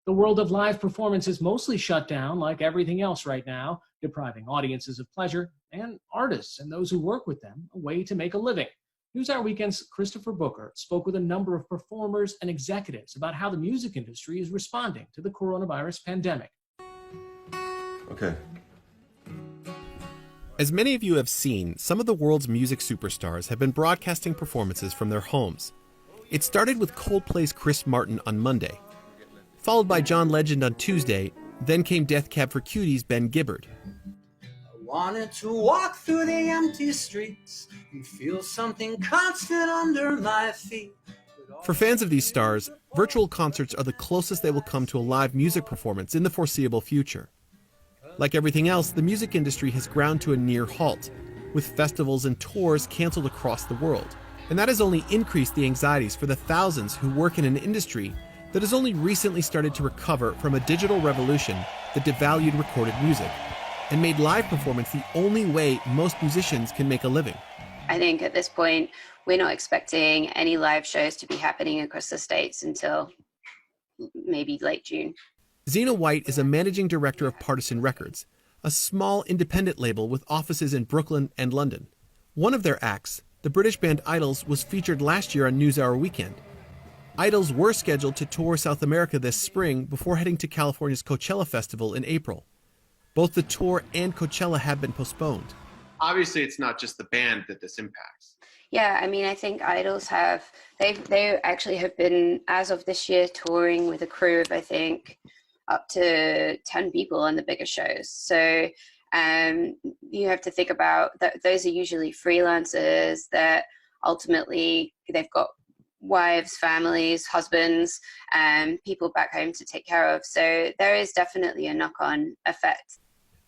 The world of live performance is mostly shut down like everything else right now, depriving audiences of pleasure and artists and those who work with them a way to make a living. NewsHour Weekend's Christopher Booker spoke with a number of performers and executives about how the music industry is responding to the coronavirus pandemic. Okay. As many of you have seen, some of the world's music superstars have been broadcasting performances from their homes. It started with Coldplay's Chris Martin on Monday, followed by John Legend on Tuesday, then came Death Cab for Cutie's Ben Gibbard. I wanted to walk through the empty streets and feel something constant under my feet. For fans of these stars, virtual concerts are the closest they will come to a live music performance in the foreseeable future. Like everything else, the music industry has ground to a near halt, with festivals and tours canceled across the world. And that has only increased the anxieties for the thousands who work in an industry that has only recently started to recover from a digital revolution that devalued recorded music and made live performance the only way most musicians can make a living. I think at this point, we're not expecting any live shows to be happening across the States until maybe late June. Zena White is a managing director of Partisan Records, a small independent label with offices in Brooklyn and London. One of their acts, the British band Idols, was featured last year on NewsHour Weekend. Idols were scheduled to tour South America this spring before heading to California's Coachella Festival in April. Both the tour and Coachella have been postponed. Obviously, it's not just the band that this impacts. Yeah, I mean, I think Idols they actually have been, as of this year, touring with a crew of, I think, up to 10 people on the bigger shows. So you have to think about that. Those are usually freelancers that ultimately they've got wives, families, husbands, people back home to take care of. So there is definitely a knock-on effect.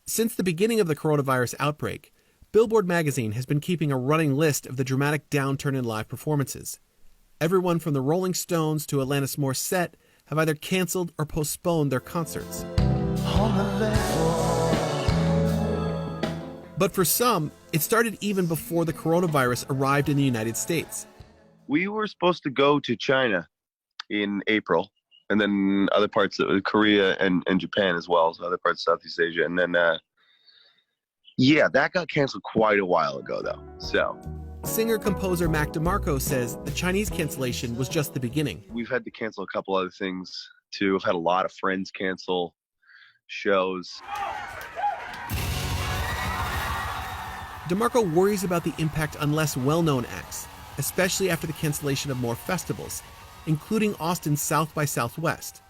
Since the beginning of the coronavirus outbreak, Billboard magazine has been keeping a running list of the dramatic downturn in live performances. Everyone from the Rolling Stones to Alanis Morissette have either canceled or postponed their concerts. But for some, it started even before the coronavirus arrived in the United States. We were supposed to go to China in April, and then other parts of Korea and Japan as well, so other parts of Southeast Asia. And then, that got canceled quite a while ago, though. So, Singer-composer Mac DeMarco says the Chinese cancellation was just the beginning. We've had to cancel a couple other things, too. I've had a lot of friends cancel shows. DeMarco worries about the impact on less well-known acts, especially after the cancellation of more festivals, including Austin's South by Southwest.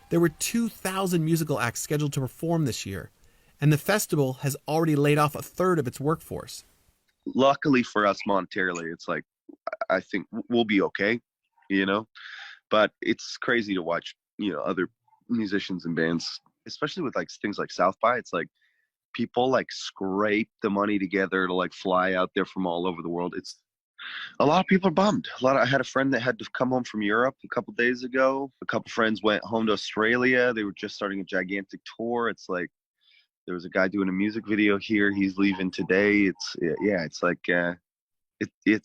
There were 2,000 musical acts scheduled to perform this year, and the festival has already laid off a third of its workforce. Luckily for us monetarily, it's like, I think we'll be okay, but it's crazy to watch, other musicians and bands, especially with things like South by. It's like people scrape the money together to fly out there from all over the world. A lot of people are bummed. I had a friend that had to come home from Europe a couple days ago. A couple friends went home to Australia. They were just starting a gigantic tour. It's like there was a guy doing a music video here. He's leaving today. It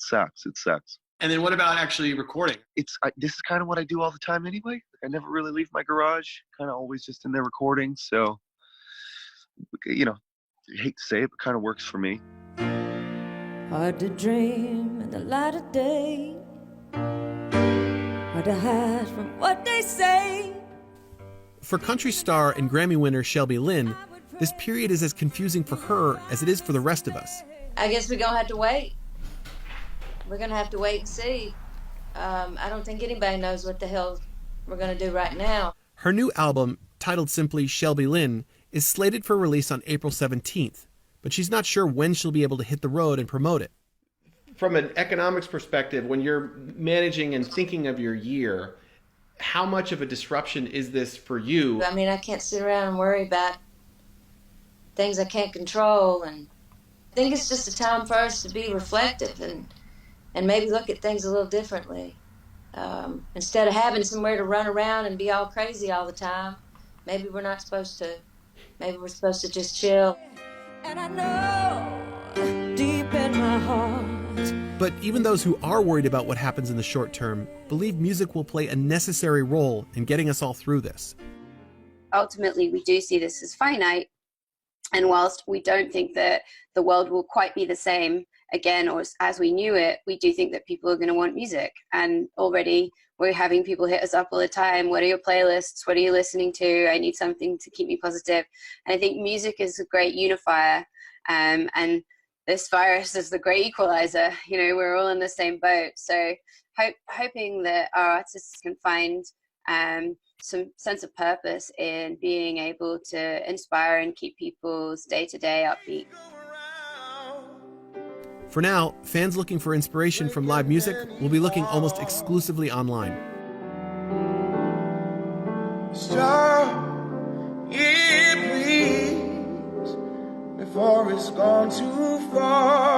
sucks. It sucks. And then what about actually recording? This is kind of what I do all the time anyway. I never really leave my garage. Kind of always just in there recording. So, I hate to say it, but kind of works for me. Hard to dream in the light of day, hard to hide from what they say. For country star and Grammy winner Shelby Lynn, this period is as confusing for her as it is for the rest of us. I guess we're going to have to wait. We're going to have to wait and see. I don't think anybody knows what the hell we're going to do right now. Her new album, titled simply Shelby Lynn, is slated for release on April 17th. But she's not sure when she'll be able to hit the road and promote it. From an economics perspective, when you're managing and thinking of your year, how much of a disruption is this for you? I mean, I can't sit around and worry about things I can't control. And I think it's just a time for us to be reflective and maybe look at things a little differently. Instead of having somewhere to run around and be all crazy all the time, maybe we're not supposed to. Maybe we're supposed to just chill. And I know deep in my heart. But even those who are worried about what happens in the short term believe music will play a necessary role in getting us all through this. ultimately we do see this as finite. And whilst we don't think that the world will quite be the same again or as we knew it, we do think that people are going to want music. And already we're having people hit us up all the time. What are your playlists? What are you listening to? I need something to keep me positive. And I think music is a great unifier. And this virus is the great equalizer. You know, we're all in the same boat. So hoping that our artists can find some sense of purpose in being able to inspire and keep people's day-to-day upbeat. For now, fans looking for inspiration from live music will be looking almost exclusively online. Star, it bleeds before it's gone too far.